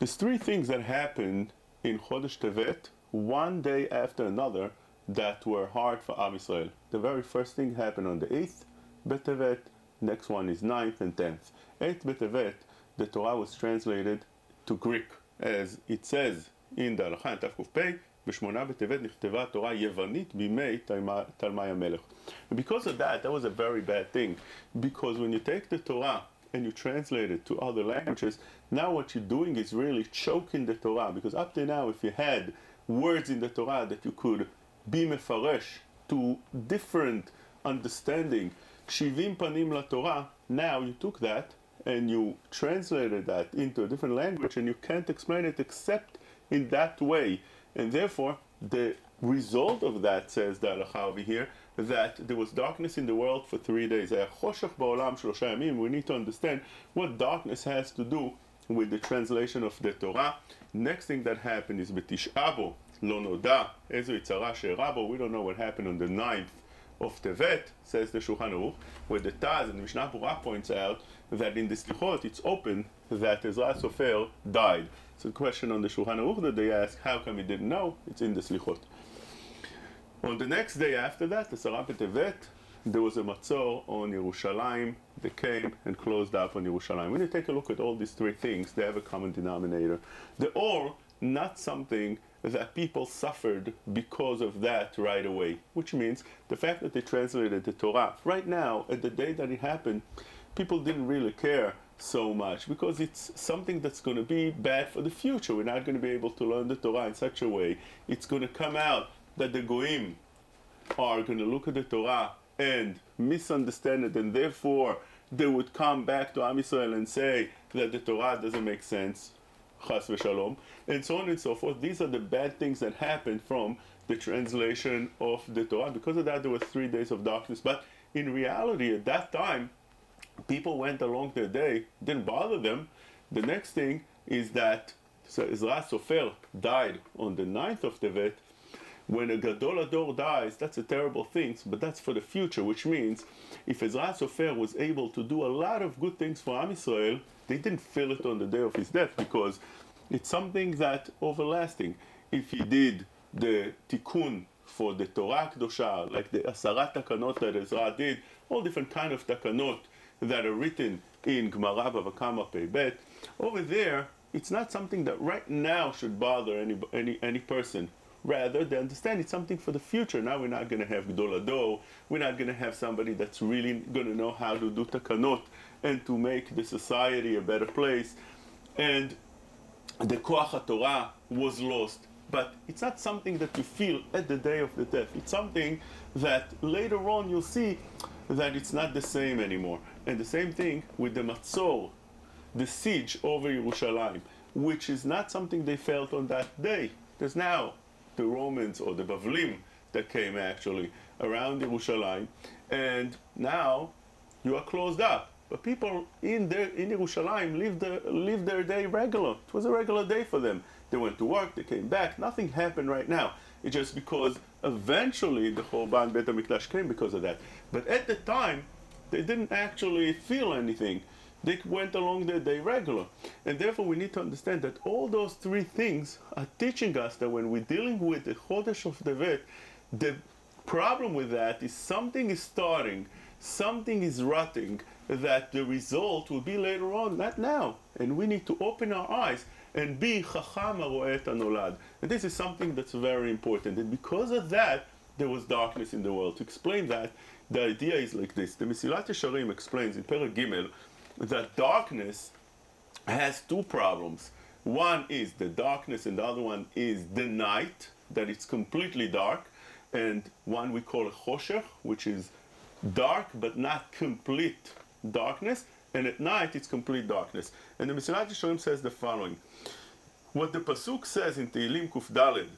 There's three things that happened in Chodesh Tevet, one day after another, that were hard for Am Yisrael. The very first thing happened on the 8th B'Tevet, next one is 9th and 10th. 8th B'Tevet, the Torah was translated to Greek, as it says in the Halacha in Taf Pei, ב8 בטבת נכתבה התורה יוונית בימי תלמי המלך. And because of that, that was a very bad thing. Because when you take the Torah and you translate it to other languages, now what you're doing is really choking the Torah. Because up to now, if you had words in the Torah that you could be mefaresh to different understanding, 70 panim LaTorah, now you took that and you translated that into a different language and you can't explain it except in that way. And therefore, the result of that, says the halacha over here, that there was darkness in the world for 3 days. We need to understand what darkness has to do with the translation of the Torah. Next thing that happened is בתשעה בו לא נודע איזו יצרה שאירעה בו. We don't know what happened on the 9th of Tevet, says the Shulchan Aruch, where the Taz and the Mishnah Berurah points out that in the Slichot it's open that Ezra Sofer died. So the question on the Shulchan Aruch that they ask, how come he didn't know? It's in the Slichot. On the next day after that, the Sarah B'Tevet, there was a matzor on Yerushalayim. They came and closed up on Yerushalayim. When you take a look at all these three things, they have a common denominator. They're all not something that people suffered because of that right away, which means the fact that they translated the Torah right now, at the day that it happened, people didn't really care so much because it's something that's going to be bad for the future. We're not going to be able to learn the Torah in such a way. It's going to come out that the Goyim are going to look at the Torah and misunderstand it, and therefore they would come back to Am Yisrael and say that the Torah doesn't make sense, chas v'shalom, and so on and so forth. These are the bad things that happened from the translation of the Torah. Because of that, there were 3 days of darkness. But in reality, at that time, people went along their day, didn't bother them. The next thing is that Ezra Sofer died on the 9th of Tevet. When a Gadol Ador dies, that's a terrible thing, but that's for the future, which means if Ezra Sofer was able to do a lot of good things for Am Yisrael, they didn't feel it on the day of his death because it's something that overlasting. If he did the tikkun for the Torah Kedosha, like the Asarat Takanot that Ezra did, all different kind of takanot that are written in Gemara Bava Kama Pei Bet, over there, it's not something that right now should bother any person. Rather, they understand it's something for the future. Now we're not going to have Gadol Ador. We're not going to have somebody that's really going to know how to do takanot and to make the society a better place. And the Koach HaTorah was lost. But it's not something that you feel at the day of the death. It's something that later on you'll see that it's not the same anymore. And the same thing with the Matzor, the siege over Yerushalayim, which is not something they felt on that day. There's now the Romans or the Bavlim that came actually around Yerushalayim, and now you are closed up. But people in Yerushalayim lived their day regular. It was a regular day for them. They went to work, they came back. Nothing happened right now. It's just because eventually the Churban Beit HaMikdash came because of that. But at the time, they didn't actually feel anything. They went along their day regular. And therefore we need to understand that all those three things are teaching us that when we're dealing with the Chodesh of Tevet, the problem with that is something is starting, something is rotting, that the result will be later on, not now. And we need to open our eyes and be Chacham HaRoeh et HaNolad. And this is something that's very important. And because of that, there was darkness in the world. To explain that, the idea is like this. The Mesilat Yesharim explains in Perek Gimel that darkness has two problems. One is the darkness and the other one is the night, that it's completely dark. And one we call a choshech, which is dark but not complete darkness. And at night it's complete darkness. And the Mesilat Yesharim says the following. What the Pasuk says in Tehillim Kuf Daled,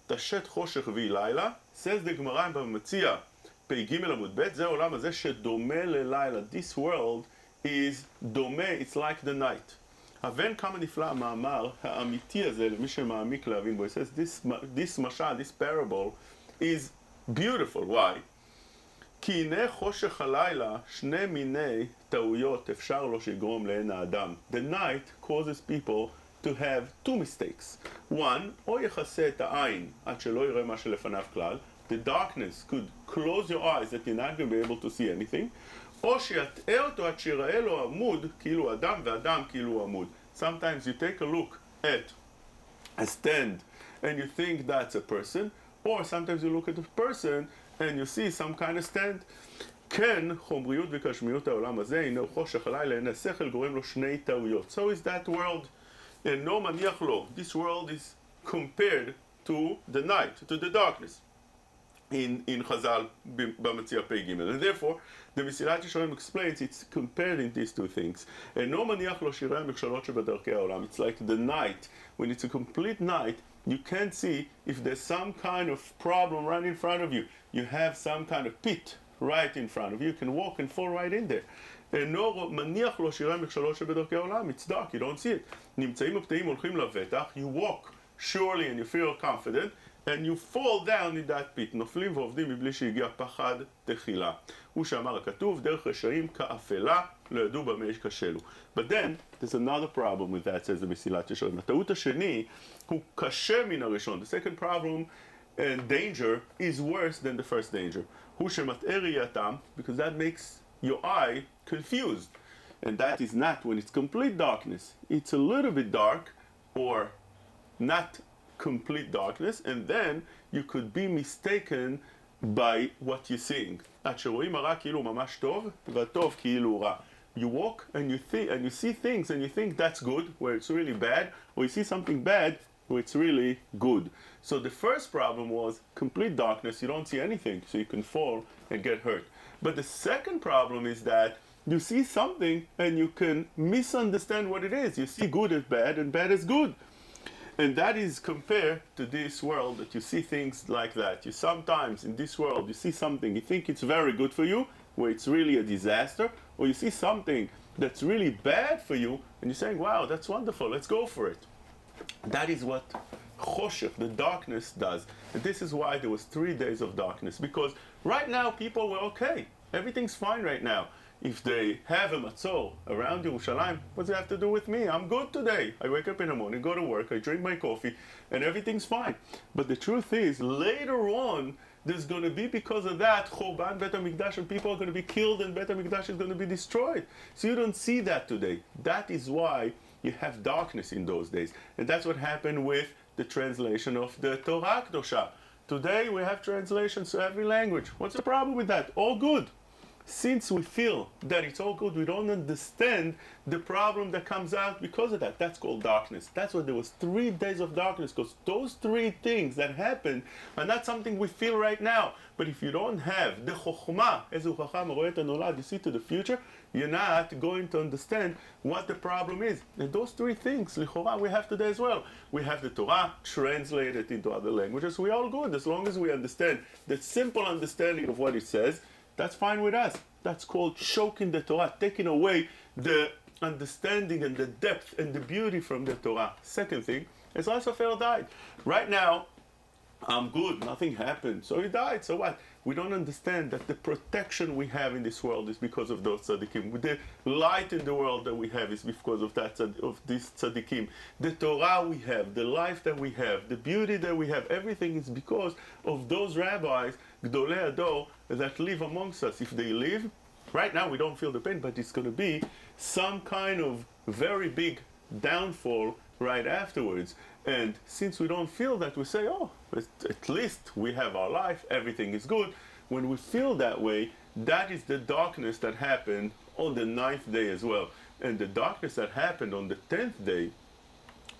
Tashet choshech vi laila, says the Gemara in Bava Pei Gimel Amud Bet, Ze olam hazeh shedome lelaila. This world is דומה, it's like the night. הבן כמה נפלא המאמר האמיתי הזה למי שמעמיק להבין בו. It says this משל, this parable is beautiful. Why? כי הנה חושך הלילה שני מיני טעויות אפשר לו שיגרום לעין האדם. The night causes people to have two mistakes. One, או יכסה את העין עד שלא יראה מה שלפניו כלל. The darkness could close your eyes that you're not going to be able to see anything. או שיטעה אותו עד שיראה לו עמוד כאילו אדם ואדם כאילו עמוד. Sometimes you take a look at a stand and you think that's a person, or sometimes you look at a person and you see some kind of stand. כן, חומריות וגשמיות העולם הזה, הנה חושך הלילה, הנה השכל גורם לו שני טעויות. So is that world, אינו מניח לו. This world is compared to the night, to the darkness. In Chazal, במציע פ"ג. And therefore, the Mesilat Yesharim explains it's compared in these two things. אינו מניח לו שירי המכשלות שבדרכי העולם. It's like the night. When it's a complete night, you can't see if there's some kind of problem right in front of you. You have some kind of pit right in front of you. You can walk and fall right in there. אינו מניח לו שירי המכשלות שבדרכי העולם. It's dark, you don't see it. נמצאים הפתאים הולכים לבטח. You walk surely and you feel confident. And you fall down in that pit. נופלים ועובדים מבלי שהגיע פחד תחילה. הוא שאמר הכתוב, דרך רשעים כאפלה, לא ידעו במה ייכשלו. But then, there's another problem with that, says the מסילת ישרים. הטעות השני הוא קשה מן הראשון. The second problem and danger is worse than the first danger. הוא שמטעה ראייתם, because that makes your eye confused. And that is not when it's complete darkness. It's a little bit dark, or not complete darkness, and then you could be mistaken by what you're seeing. עד שרואים הרע כאילו ממש טוב, והטוב כאילו רע. You walk and you see things and you think that's good, where it's really bad, or you see something bad, where it's really good. So the first problem was complete darkness, you don't see anything, so you can fall and get hurt. But the second problem is that you see something and you can misunderstand what it is. You see good as bad and bad as good. And that is compared to this world, that you see things like that. You sometimes in this world, you see something, you think it's very good for you, where it's really a disaster, or you see something that's really bad for you, and you're saying, wow, that's wonderful, let's go for it. That is what choshech, the darkness, does. And this is why there was 3 days of darkness, because right now people were okay. Everything's fine right now. If they have a matzor around Yerushalayim, what does it have to do with me? I'm good today. I wake up in the morning, go to work, I drink my coffee, and everything's fine. But the truth is, later on, there's going to be, because of that, Chorban Beit HaMikdash, and people are going to be killed, and Beit HaMikdash is going to be destroyed. So you don't see that today. That is why you have darkness in those days. And that's what happened with the translation of the Torah Kedosha. Today we have translations to every language. What's the problem with that? All good. Since we feel that it's all good, we don't understand the problem that comes out because of that. That's called darkness. That's why there was 3 days of darkness, because those 3 things that happened are not something we feel right now. But if you don't have the chokhmah, ezu chacham ro'eh et hanolad, you see to the future, you're not going to understand what the problem is. And those 3 things, lichora, we have today as well. We have the Torah translated into other languages. We're all good as long as we understand the simple understanding of what it says. That's fine with us. That's called choking the Torah, taking away the understanding and the depth and the beauty from the Torah. Second thing, Ezra Sofer died. Right now, I'm good, nothing happened. So he died, so what? We don't understand that the protection we have in this world is because of those tzaddikim. The light in the world that we have is because of that, of these tzaddikim. The Torah we have, the life that we have, the beauty that we have, everything is because of those rabbis, Gdolei Ador, that live amongst us. If they live, right now we don't feel the pain, but it's going to be some kind of very big downfall right afterwards. And since we don't feel that, we say, oh, at least we have our life, everything is good. When we feel that way, that is the darkness that happened on the 9th day as well. And the darkness that happened on the 10th day,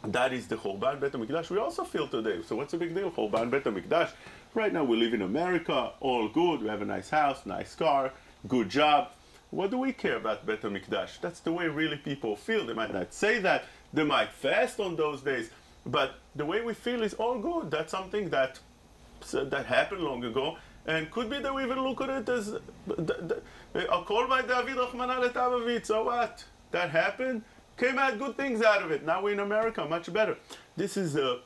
that is the Chorban Beit HaMikdash we also feel today. So what's the big deal? Chorban Beit HaMikdash. Right now we live in America, all good, we have a nice house, nice car, good job. What do we care about Beit HaMikdash? That's the way really people feel. They might not say that, they might fast on those days, but the way we feel is all good. That's something that happened long ago, and could be that we even look at it as Kol by David Rachmana Letavavit. So what? That happened, came out good things out of it. Now we're in America, much better. This is a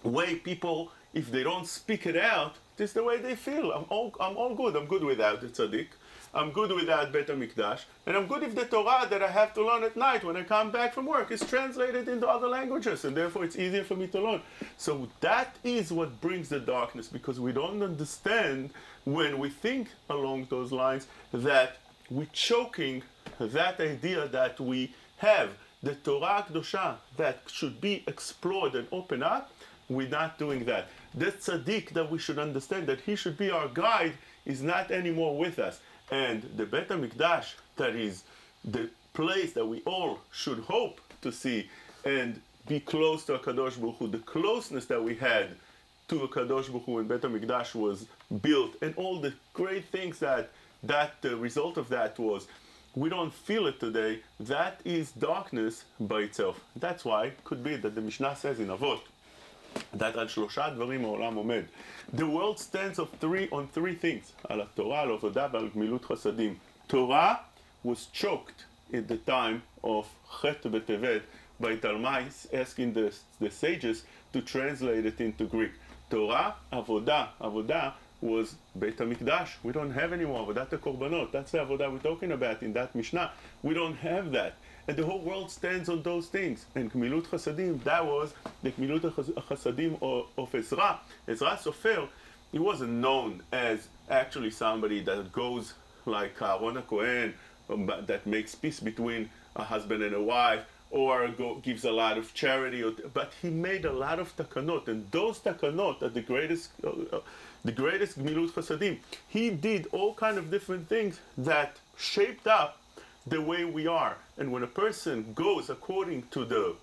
way people, if they don't speak it out, this is the way they feel. I'm all good. I'm good without the tzaddik. I'm good without Beit HaMikdash, and I'm good if the Torah that I have to learn at night when I come back from work is translated into other languages, and therefore it's easier for me to learn. So that is what brings the darkness, because we don't understand when we think along those lines that we're choking that idea that we have the Torah Kedosha that should be explored and opened up. We're not doing that. The tzaddik that we should understand that he should be our guide is not anymore with us. And the Beit HaMikdash, that is the place that we all should hope to see and be close to HaKadosh Baruch Hu, the closeness that we had to HaKadosh Baruch Hu when Beit HaMikdash was built, and all the great things that the result of that was, we don't feel it today. That is darkness by itself. That's why it could be that the Mishnah says in Avot that על שלושה דברים העולם עומד. The world stands on three things, על התורה, על עבודה ועל גמילות חסדים. Torah was choked at the time of Chet B'Tevet by Talmais asking the sages to translate it into Greek. Torah, avodah was Beit HaMikdash. We don't have anymore avodat HaKorbanot. That's the avodah we're talking about in that Mishnah. We don't have that. And the whole world stands on those things. And Gmilut Chasadim, that was the Gmilut Chasadim of Ezra. Ezra Sofer, he wasn't known as actually somebody that goes like Aaron HaKohen, that makes peace between a husband and a wife, or gives a lot of charity, but he made a lot of takanot, and those takanot are the greatest Gmilut Chasadim. He did all kind of different things that shaped up the way we are. And when a person goes according to the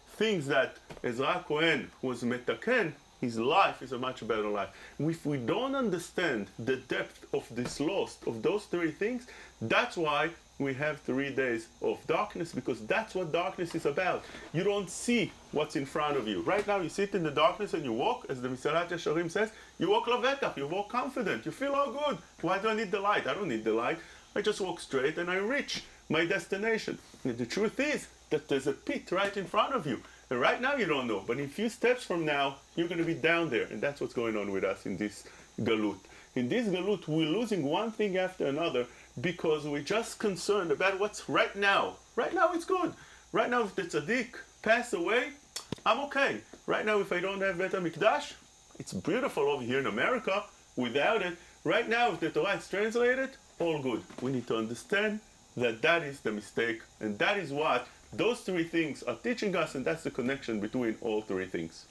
things that Ezra Cohen was metaken, his life is a much better life. If we don't understand the depth of this loss, of those three things, that's why we have 3 days of darkness, because that's what darkness is about. You don't see what's in front of you. Right now you sit in the darkness and you walk, as the Mesilat Yesharim says, you walk levetach, you walk confident, you feel all good. Why do I need the light? I don't need the light. I just walk straight and I reach my destination. And the truth is that there's a pit right in front of you. And right now you don't know, but in a few steps from now, you're going to be down there. And that's what's going on with us in this galut. In this galut, we're losing one thing after another because we're just concerned about what's right now. Right now it's good. Right now if the tzaddik passed away, I'm okay. Right now if I don't have Beit HaMikdash, it's beautiful over here in America. Without it, right now if the Torah is translated, all good. We need to understand that that is the mistake, and that is what those three things are teaching us, and that's the connection between all three things.